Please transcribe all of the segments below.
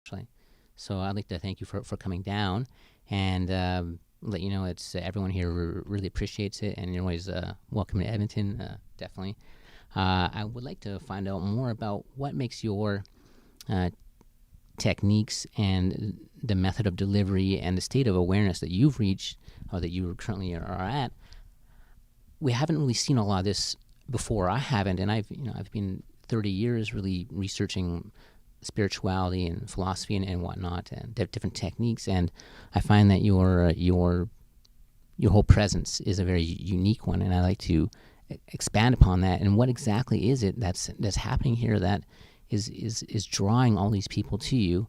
actually. So I'd like to thank you for coming down, and let you know it's everyone here really appreciates it, and you're always welcome to Edmonton, definitely. I would like to find out more about what makes your techniques and the method of delivery and the state of awareness that you've reached or that you currently are at. We haven't really seen a lot of this before. I haven't, and I've been 30 years really researching spirituality and philosophy and whatnot, and different techniques. And I find that your whole presence is a very unique one, and I like to expand upon that. And what exactly is it that's happening here that is drawing all these people to you?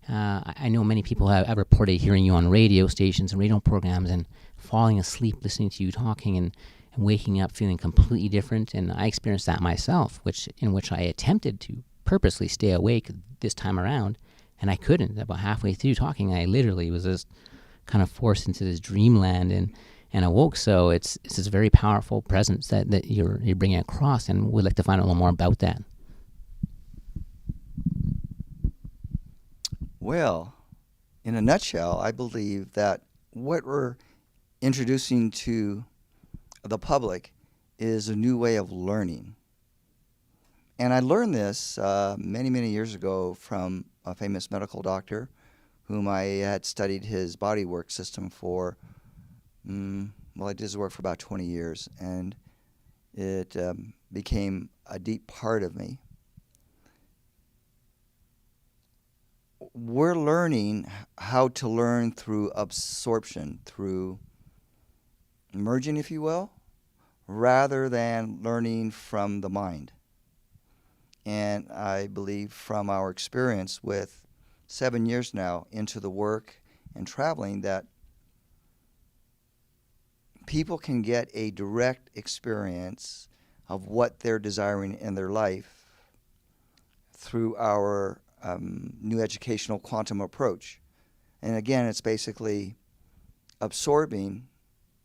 I know many people have reported hearing you on radio stations and radio programs and falling asleep listening to you talking and waking up feeling completely different. And I experienced that myself, in which I attempted to purposely stay awake this time around, and I couldn't. About halfway through talking, I literally was just kind of forced into this dreamland and awoke. So it's this very powerful presence that you're bringing across, and we'd like to find out a little more about that. Well, in a nutshell, I believe that what we're introducing to the public is a new way of learning. And I learned this many, many years ago from a famous medical doctor whom I had studied his body work system for, I did his work for about 20 years, and it became a deep part of me. We're learning how to learn through absorption, through merging, if you will, rather than learning from the mind. And I believe from our experience with 7 years now into the work and traveling that people can get a direct experience of what they're desiring in their life through our new educational quantum approach. And again, it's basically absorbing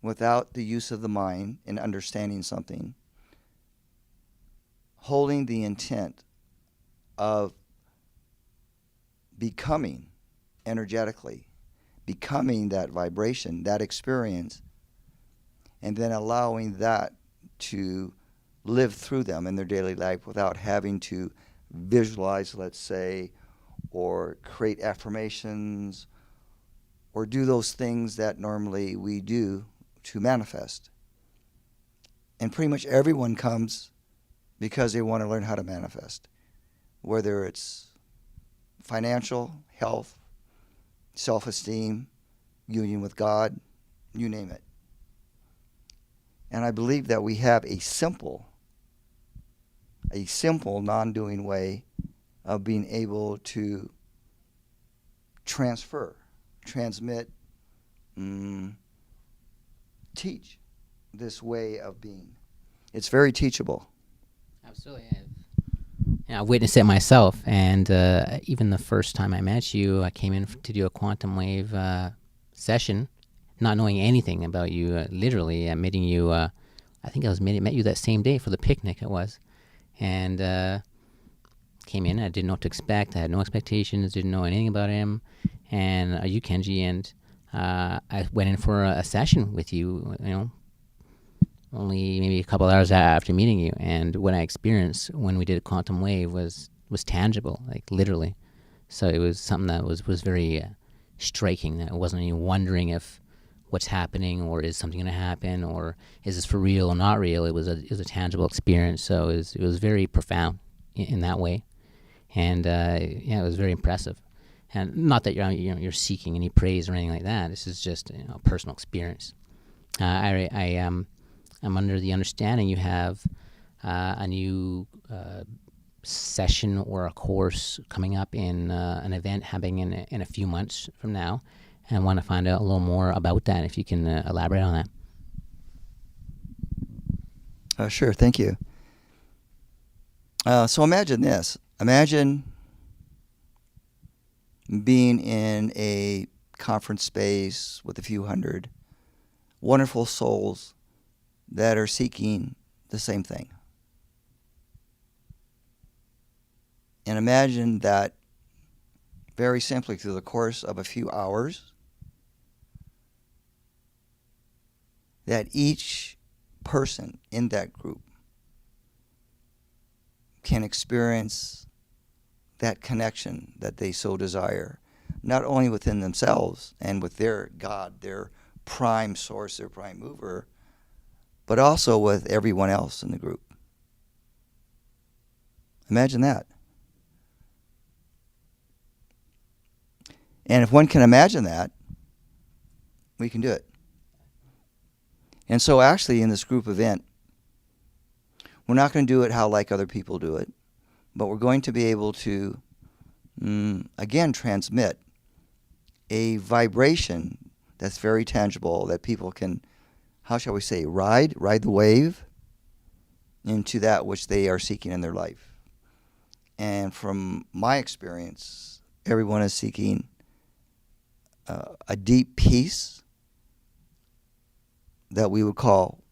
without the use of the mind in understanding something, holding the intent of becoming energetically, becoming that vibration, that experience, and then allowing that to live through them in their daily life without having to visualize, let's say, or create affirmations or do those things that normally we do to manifest. And pretty much everyone comes because they want to learn how to manifest, whether it's financial, health, self-esteem, union with God, you name it. And I believe that we have a simple non-doing way of being able to transmit, teach this way of being. It's very teachable. Absolutely. I've witnessed it myself, and even the first time I met you, I came in to do a quantum wave session, not knowing anything about you. Literally, meeting you. I think I met you that same day for the picnic. It was, and came in. I didn't know what to expect. I had no expectations. Didn't know anything about him. And are you Kenji? And I went in for a session with you. Only maybe a couple hours after meeting you, and what I experienced when we did a quantum wave was tangible, like literally. So it was something that was very striking. That I wasn't even wondering if what's happening or is something going to happen or is this for real or not real. It was a tangible experience. So it was very profound in that way, and it was very impressive. And not that you're seeking any praise or anything like that. This is just a personal experience. I'm under the understanding you have a new session or a course coming up in an event happening in a few months from now, and I want to find out a little more about that, if you can elaborate on that. Sure, thank you. So imagine this. Imagine being in a conference space with a few hundred wonderful souls that are seeking the same thing. And imagine that very simply through the course of a few hours, that each person in that group can experience that connection that they so desire, not only within themselves and with their God, their prime source, their prime mover, but also with everyone else in the group. Imagine that. And if one can imagine that, we can do it. And so actually in this group event, we're not going to do it how like other people do it, but we're going to be able to, again, transmit a vibration that's very tangible, that people can, how shall we say, ride the wave into that which they are seeking in their life. And from my experience, everyone is seeking a deep peace that we would call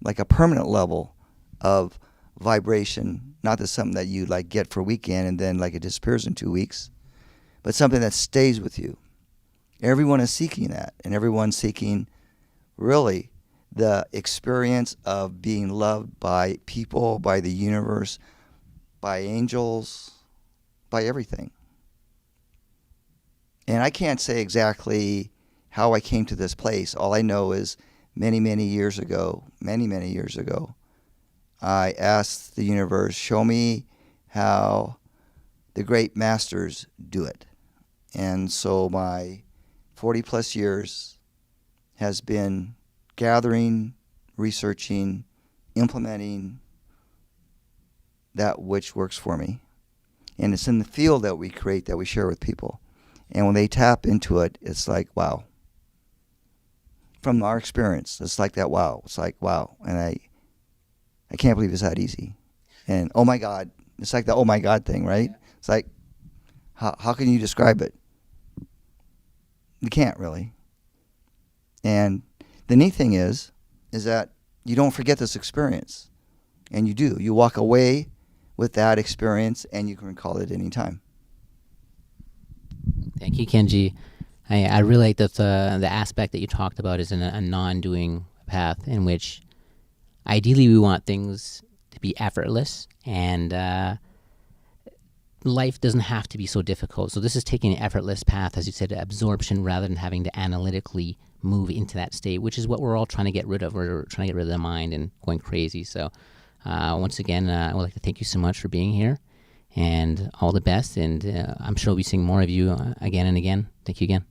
like a permanent level of vibration, not just something that you like get for a weekend and then like it disappears in 2 weeks, but something that stays with you. Everyone is seeking that, and everyone's seeking really the experience of being loved by people, by the universe, by angels, by everything. And I can't say exactly how I came to this place. All I know is many years ago, I asked the universe, show me how the great masters do it. And so my 40 plus years has been gathering, researching, implementing that which works for me. And it's in the field that we create, that we share with people. And when they tap into it, it's like, wow. From our experience, it's like that, wow. It's like, wow. And I can't believe it's that easy. And oh my God, it's like the oh my God thing, right? Yeah. It's like, how can you describe it? You can't really. And the neat thing is that you don't forget this experience. And you do. You walk away with that experience and you can recall it anytime. Thank you, Kenji. I really like that the aspect that you talked about is in a non-doing path in which ideally we want things to be effortless and life doesn't have to be so difficult. So this is taking an effortless path, as you said, absorption rather than having to analytically move into that state, which is what we're all trying to get rid of. We're trying to get rid of the mind and going crazy. So once again, I would like to thank you so much for being here and all the best. And I'm sure we'll be seeing more of you again and again. Thank you again.